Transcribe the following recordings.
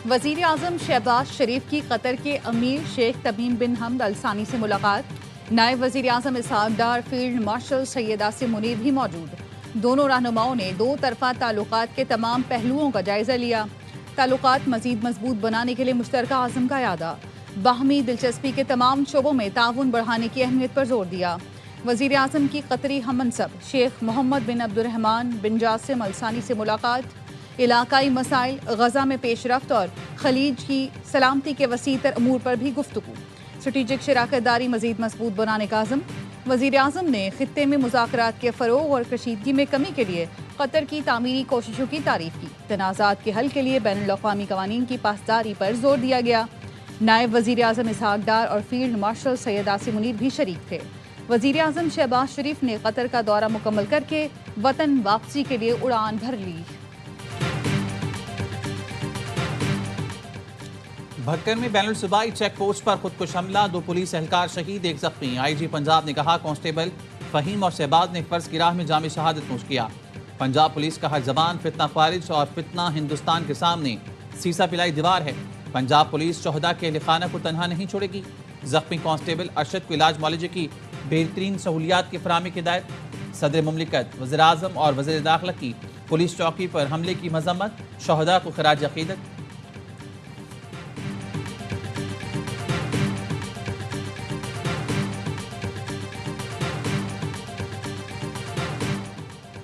वजीर आजम शहबाज शरीफ की कतर के अमीर शेख तमीम बिन हमद अल सानी से मुलाकात। नायब वजीर आजम इसहाक डार, फील्ड मार्शल सैयद आसिम मुनीर भी मौजूद। दोनों रहनुमाओं ने दो तरफा ताल्लुकात के तमाम पहलुओं का जायजा लिया। ताल्लुकात मजीद मजबूत बनाने के लिए मुश्तरका आज़म का यादा। बाहमी दिलचस्पी के तमाम शोबों में ताउन बढ़ाने की अहमियत पर जोर दिया। वजीर आजम की कतरी हमनसब शेख मोहम्मद बिन अब्दुर्रहमान बिन जासिम अल सानी से मुलाकात। इलाकाई मसाइल, गजा में पेशरफ्त और खलीज की सलामती के वसीतर अमूर पर भी गुफ्तगू। स्ट्रेटेजिक शराकतदारी मजीद मजबूत बनाने का आज़म। वजीर आजम ने खित्ते में मुज़ाकरात के फ़रोग और कशीदगी में कमी के लिए कतर की तामीरी कोशिशों की तारीफ की। तनाज़ात के हल के लिए बैनुल-अक़वामी क़वानीन की पासदारी पर जोर दिया गया। नायब वजीर आजम इसहाक डार और फील्ड मार्शल सैयद आसिम मुनीर भी शरीक थे। वजीर आजम शहबाज शरीफ ने कतर का दौरा मुकम्मल करके वतन वापसी के लिए उड़ान भर ली। भक्कर में बैनुल सूबाई चेक पोस्ट पर खुदकुश हमला, 2 पुलिस एहलकार शहीद, 1 जख्मी। आईजी पंजाब ने कहा कांस्टेबल फहीम और शहबाज ने फर्ज की राह में जामे शहादत नोश किया। पंजाब पुलिस का हर जबान फितना खारिज और फितना हिंदुस्तान के सामने सीसा पिलाई दीवार है। पंजाब पुलिस शोहदा के अहलखाना को तनहा नहीं छोड़ेगी। जख्मी कांस्टेबल अरशद को इलाज मुआलजे की बेहतरीन सहूलियात की फराहमी की हिदायत। सदर मुमलिकत, वज़ीर आज़म और वज़ीर दाखिला की पुलिस चौकी पर हमले की मजम्मत, शोहदा को खराज अकीदत।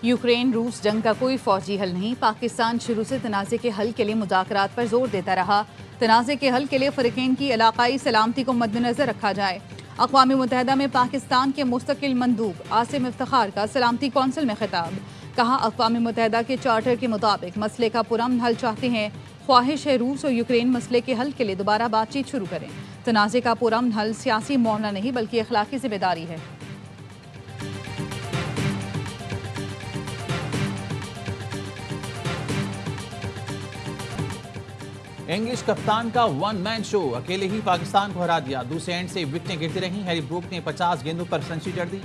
यूक्रेन रूस जंग का कोई फौजी हल नहीं। पाकिस्तान शुरू से तनाज़े के हल के लिए मुज़ाकरात पर जोर देता रहा। तनाज़े के हल के लिए फ़रीक़ैन की इलाकाई सलामती को मद्देनज़र रखा जाए। अक़वाम मुत्तहिदा में पाकिस्तान के मुस्तकिल मंदूब आसिम इफ्तिखार का सलामती कौंसिल में खिताब। कहा, अक़वाम मुत्तहिदा के चार्टर के मुताबिक मसले का पुरअमन हल चाहते हैं। ख्वाहिश है रूस और यूक्रेन मसले के हल के लिए दोबारा बातचीत शुरू करें। तनाज़े का पुरअमन हल सियासी मामला नहीं बल्कि अखलाकी जिम्मेदारी है। इंग्लिश कप्तान का वन मैन शो, अकेले ही पाकिस्तान को हरा दिया। दूसरे एंड से विकेटें गिरती रहीं। हैरी ब्रूक ने 50 गेंदों पर सेंचुरी जड़ दी।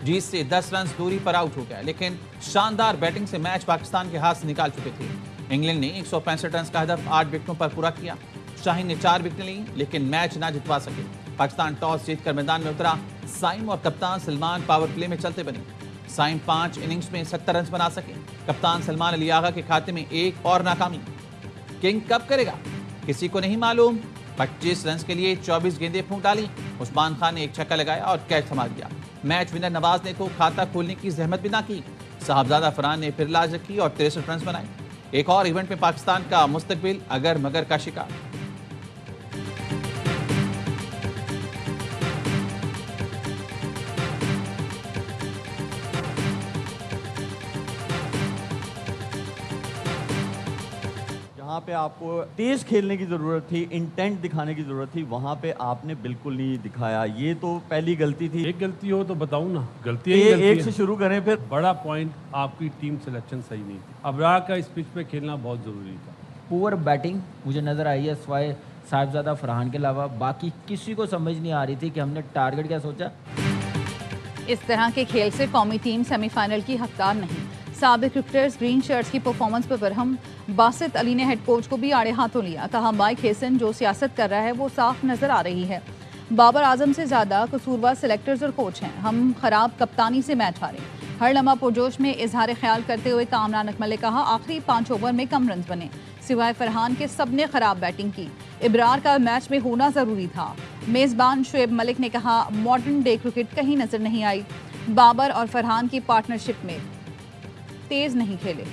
जीत से 10 रन दूरी पर आउट हो गया, लेकिन शानदार बैटिंग से मैच पाकिस्तान के हाथ से निकाल चुके थे। इंग्लैंड ने 165 रन का हदफ 8 विकेटों पर पूरा किया। शाहीन ने 4 विकेटें ली, लेकिन मैच ना जितवा सके। पाकिस्तान टॉस जीतकर मैदान में उतरा। साइम और कप्तान सलमान पावर प्ले में चलते बने। साइम 5 इनिंग्स में 70 रन बना सके। कप्तान सलमान अली आगा के खाते में एक और नाकामी। किंग कब करेगा किसी को नहीं मालूम। 25 रन के लिए 24 गेंदें फूंक डाली। उस्मान खान ने एक छक्का लगाया और कैच थमा दिया। मैच विनर नवाज ने तो खाता खोलने की जहमत भी ना की। साहबजादा फरहान ने फिर लाज रखी और 63 रन बनाए। एक और इवेंट में पाकिस्तान का मुस्तकबिल अगर मगर का शिकार। जहाँ पे आपको तेज खेलने की ज़रूरत थी, इंटेंट दिखाने की ज़रूरत थी, वहाँ पे आपने बिल्कुल नहीं दिखाया। ये तो पहली गलती थी। एक गलती हो तो बताऊँ ना, गलती एक से शुरू करें फिर। बड़ा पॉइंट आपकी टीम सिलेक्शन सही नहीं थी। अबरार का इस पिच पे खेलना बहुत ज़रूरी था। पुअर बैटिंग मुझे नज़र आई है, स्वाय साहिबजादा फरहान के अलावा बाकी किसी को समझ नहीं आ रही थी कि हमने टारगेट क्या सोचा। इस तरह के खेल से कौमी टीम सेमीफाइनल की हकदार नहीं। साबिक क्रिकेटर्स ग्रीन शर्ट्स की परफॉर्मेंस पर बरहम। बासित अली ने हेड कोच को भी आड़े हाथों लिया। कहा, माइक हेसन जो सियासत कर रहा है वो साफ नजर आ रही है। बाबर आजम से ज्यादा कसूरवार सिलेक्टर्स और कोच हैं। हम खराब कप्तानी से मैच हारे। हर लम्हा पुरजोश में इजहार ख्याल करते हुए कामरान अकमल ने कहा, आखिरी 5 ओवर में कम रन बने। सिवाय फरहान के सबने खराब बैटिंग की। इब्रार का मैच में होना जरूरी था। मेजबान शुएब मलिक ने कहा, मॉडर्न डे क्रिकेट कहीं नजर नहीं आई। बाबर और फरहान की पार्टनरशिप में तेज नहीं खेले।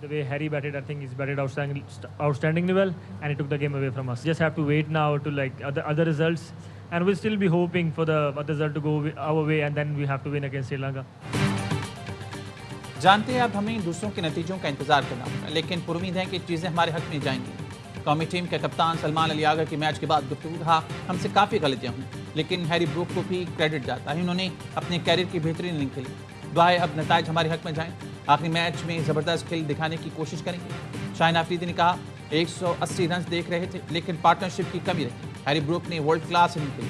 The way Harry batted, I think he's batted outstandingly well, and he took the game away from us. Just have to wait now to like other results, and we'll still be hoping for the other result to go our way, and then we have to win against Sri Lanka. जानते हैं अब हमें दूसरों के नतीजों का इंतजार करना होगा, लेकिन पुरुमीद है कि चीजें हमारे हक में जाएंगी। कौमी टीम के कप्तान सलमान अली आगा की मैच के बाद गुफ्तगू कहा, हमसे काफ़ी गलतियां हुई, लेकिन हैरी ब्रूक को भी क्रेडिट जाता है। उन्होंने अपने कैरियर की बेहतरीन इनिंग खेली। दुआ है अब नताइज हमारे हक में जाएं। आखिरी मैच में ज़बरदस्त खेल दिखाने की कोशिश करेंगे। शाहीन अफरीदी ने कहा, 180 रन देख रहे थे, लेकिन पार्टनरशिप की कमी रही। हैरी ब्रूक ने वर्ल्ड क्लास इनिंग खेली।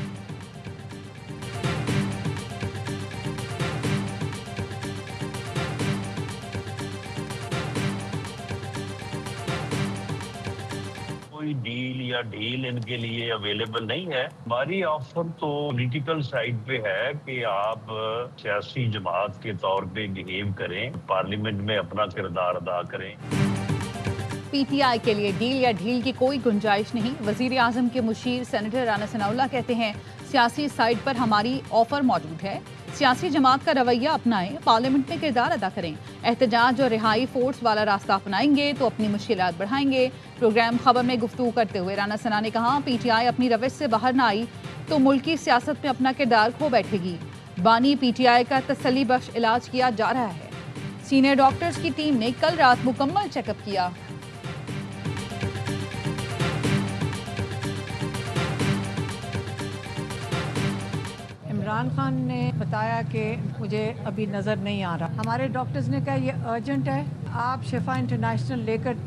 या ढील इनके लिए अवेलेबल नहीं है। हमारी ऑफर तो पॉलिटिकल साइड पे है कि आप सियासी जमात के तौर पे बिहेव करें, पार्लियामेंट में अपना किरदार अदा करें। पीटीआई के लिए डील या ढील की कोई गुंजाइश नहीं। वजीर आजम के मुशीर सेनेटर राना सनाउल्लाह कहते हैं, सियासी साइड पर हमारी ऑफर मौजूद है, सियासी जमात का रवैया अपनाएं, पार्लियामेंट में किरदार अदा करें। एहतजाज और रिहाई फोर्स वाला रास्ता अपनाएंगे तो अपनी मुश्किलात बढ़ाएंगे। प्रोग्राम खबर में गुफ्तगू करते हुए राना सना ने कहा, पीटीआई अपनी रविश से बाहर न आई तो मुल्की सियासत में अपना किरदार खो बैठेगी। बानी पीटीआई का तसल्ली बख्श इलाज किया जा रहा है। सीनियर डॉक्टर्स की टीम ने कल रात मुकम्मल चेकअप किया। इमरान खान ने बताया कि मुझे अभी नज़र नहीं आ रहा। हमारे डॉक्टर्स ने कहा ये अर्जेंट है, आप शिफा इंटरनेशनल लेकर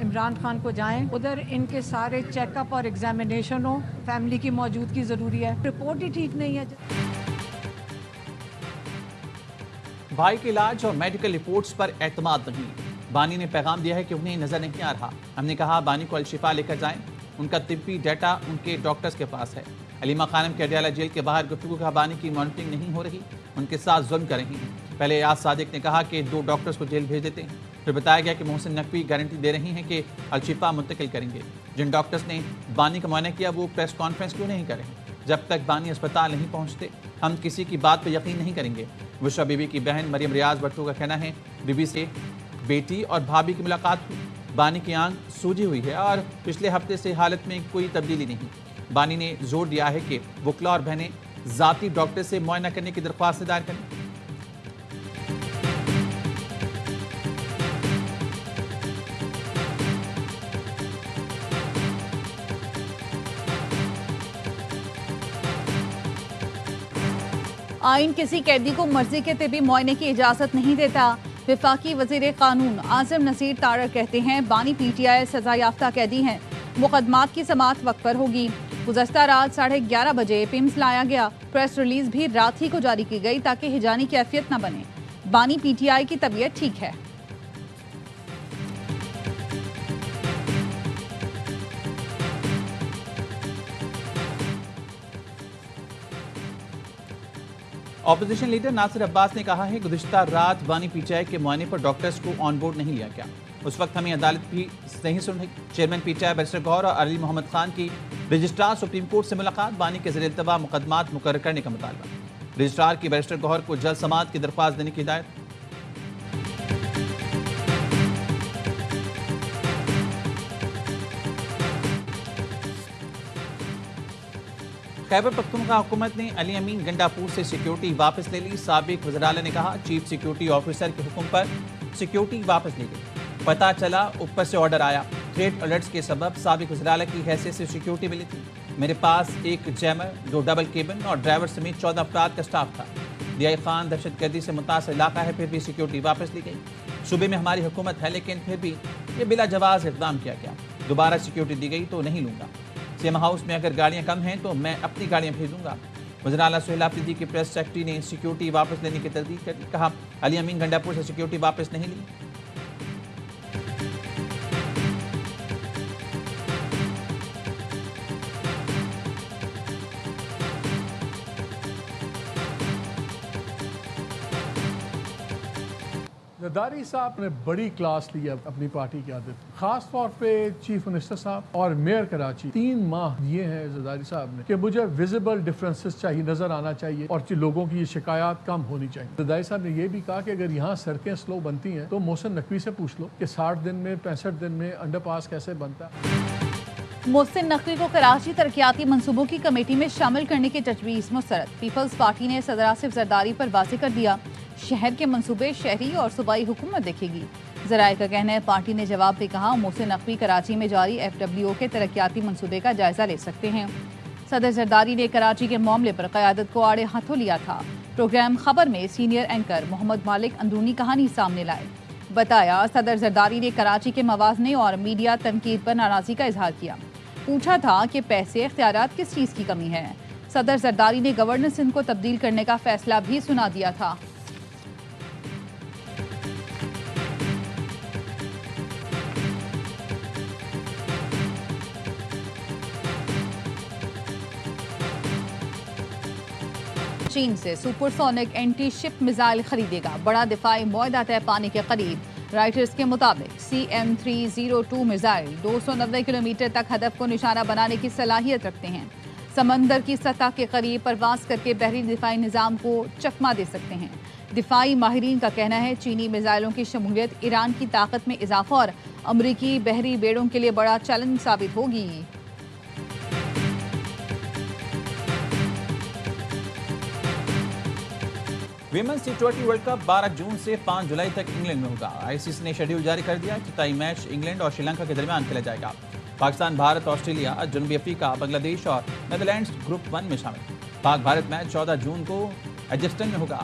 इमरान खान को जाएं, उधर इनके सारे चेकअप और एग्जामिनेशन हो, फैमिली की मौजूदगी ज़रूरी है, रिपोर्ट ही ठीक नहीं है। भाई के इलाज और मेडिकल रिपोर्ट्स पर एतमाद नहीं। बानी ने पैगाम दिया है कि उन्हें नजर नहीं आ रहा। हमने कहा बानी को अलशिफा लेकर जाएं, उनका तिब्बी डाटा उनके डॉक्टर्स के पास है। अलीमा खानम के अडियाला जेल के बाहर गुफ्तगू का बानी की मॉनिटरिंग नहीं हो रही, उनके साथ जुल्म कर रही हैं। पहले याद सादिक ने कहा कि 2 डॉक्टर्स को जेल भेज देते हैं, फिर बताया गया कि मोहसिन नकवी गारंटी दे रही हैं कि अलशिफा मुंतकिल करेंगे। जिन डॉक्टर्स ने बानी का मुआयना किया वो प्रेस कॉन्फ्रेंस क्यों नहीं करें? जब तक बानी अस्पताल नहीं पहुंचते हम किसी की बात पर यकीन नहीं करेंगे। बुशरा बीबी की बहन मरियम रियाज भट्टू का कहना है, बीबी से बेटी और भाभी की मुलाकात हुई, बानी की आंख सूजी हुई है और पिछले हफ्ते से हालत में कोई तब्दीली नहीं। बानी ने जोर दिया है कि वकला और बहनें जाती डॉक्टर से मुआयना करने की दरख्वास्त दायर करें। आइन किसी कैदी को मर्जी के तिब्बी मुआयने की इजाजत नहीं देता। विफाकी वजीर कानून आजम नसीर तारड़ कहते हैं, बानी पीटीआई सजा याफ्ता कैदी हैं, मुकदमात की समाअत वक्त पर होगी। गुज़श्ता रात 11:30 बजे पिम्स लाया गया। प्रेस रिलीज भी रात ही को जारी की गई ताकि हिजानी कैफियत न बने। बानी पीटीआई की तबीयत ठीक है। ऑपोजिशन लीडर नासिर अब्बास ने कहा है, गुज़श्ता रात बानी पीटीआई के मुआयने पर डॉक्टर्स को ऑन बोर्ड नहीं लिया गया, उस वक्त हमें अदालत भी नहीं सुन रही। चेयरमैन पीटीआई बैरिस्टर गौहर और अली मोहम्मद खान की रजिस्ट्रार सुप्रीम कोर्ट से मुलाकात, बानी के ज़ेर-ए-इल्तवा मुकदमात मुकर्रर करने का मुतालबा। रजिस्ट्रार की बैरिस्टर गौहर को जल्द समाअत की दरख्वास्त देने की हिदायत। खैबर पख्तूनख्वा हुकूमत ने अली अमीन गंडापुर से सिक्योरिटी वापस ले ली। साबिक वज़ीर-ए-आला ने कहा, चीफ सिक्योरिटी ऑफिसर के हुक्म पर सिक्योरिटी वापस ली गई। पता चला ऊपर से ऑर्डर आया। थ्रेट अलर्ट्स के सबब साबिक वज़ीर-ए-आला की हैसियत से सिक्योरिटी मिली थी। मेरे पास एक जैमर, 2 डबल केबिन और ड्राइवर समेत 14 अफराद का स्टाफ था। दिया खान दहशतगर्दी से मुतासर इलाका है, फिर भी सिक्योरिटी वापस ली गई। सूबे में हमारी हुकूमत है, लेकिन फिर भी ये बिला जवाज़ इक़दाम किया गया। दोबारा सिक्योरिटी दी गई तो नहीं लूँगा। सिनेमा हाउस में अगर गाड़ियाँ कम हैं तो मैं अपनी गाड़ियाँ भेजूंगा। वज़ीर-ए-आला सुहेल आफरीदी की प्रेस सेक्रेटरी ने सिक्योरिटी वापस लेने की तस्दीक कर कहा, अली अमीन गंडापुर से सिक्योरिटी वापस नहीं ली। जरदारी साहब ने बड़ी क्लास ली है अपनी पार्टी की आदत, खास तौर पे चीफ मिनिस्टर साहब और मेयर कराची 3 माह दिए हैं जरदारी साहब ने कि मुझे विजिबल डिफरेंसेस चाहिए, नजर आना चाहिए और लोगों की शिकायत कम होनी चाहिए। जरदारी साहब ने यह भी कहा कि अगर यहाँ सड़कें स्लो बनती हैं तो मोहसिन नकवी से पूछ लो कि 60 दिन में 65 दिन में अंडरपास कैसे बनता है। मोहसिन नकवी को कराची तरक्याती मंसूबों की कमेटी में शामिल करने की तजवीज़ मुस्तरद। पीपल्स पार्टी ने सदर आसिफ जरदारी पर वाज़ेह कर दिया, शहर के मंसूबे शहरी और सूबाई हुकूमत देखेगी। ज़राए का कहना है, पार्टी ने जवाब में कहा, मोहसिन नकवी कराची में जारी FWO के तरक्याती मंसूबे का जायजा ले सकते हैं। सदर जरदारी ने कराची के मामले पर क़यादत को आड़े हाथों लिया था। प्रोग्राम खबर में सीनियर एंकर मोहम्मद मालिक अंदरूनी कहानी सामने लाए। बताया, सदर जरदारी ने कराची के मवाज़ने और मीडिया तनकीद पर नाराज़गी का इजहार किया। पूछा था कि पैसे इख्तियारात किस चीज़ की कमी है। सदर जरदारी ने गवर्नर सिंध को तब्दील करने का फैसला भी सुना दिया था। चीन से सुपरसोनिक एंटी शिप मिसाइल खरीदेगा। बड़ा दिफाई मुआहदा तय पाने के करीब। राइटर्स के मुताबिक CM-302 मिसाइल 290 किलोमीटर तक हदफ को निशाना बनाने की सलाहियत रखते हैं। समंदर की सतह के करीब परवास करके बहरी दिफाई निज़ाम को चकमा दे सकते हैं। दिफाई माहिरीन का कहना है चीनी मिसाइलों की शमूलियत ईरान की ताकत में इजाफा और अमरीकी बहरी बेड़ों के लिए बड़ा चैलेंज साबित होगी। विमेंस T20 वर्ल्ड कप 12 जून से 5 जुलाई तक इंग्लैंड में होगा। ICC ने शेड्यूल जारी कर दिया। चौथाई मैच इंग्लैंड और श्रीलंका के दरमियान खेला जाएगा। पाकिस्तान, भारत, ऑस्ट्रेलिया, जनूबी अफ्रीका, बांग्लादेश और नेदरलैंड्स ग्रुप 1 में शामिल। पाक भारत मैच 14 जून को एडजस्टन में होगा।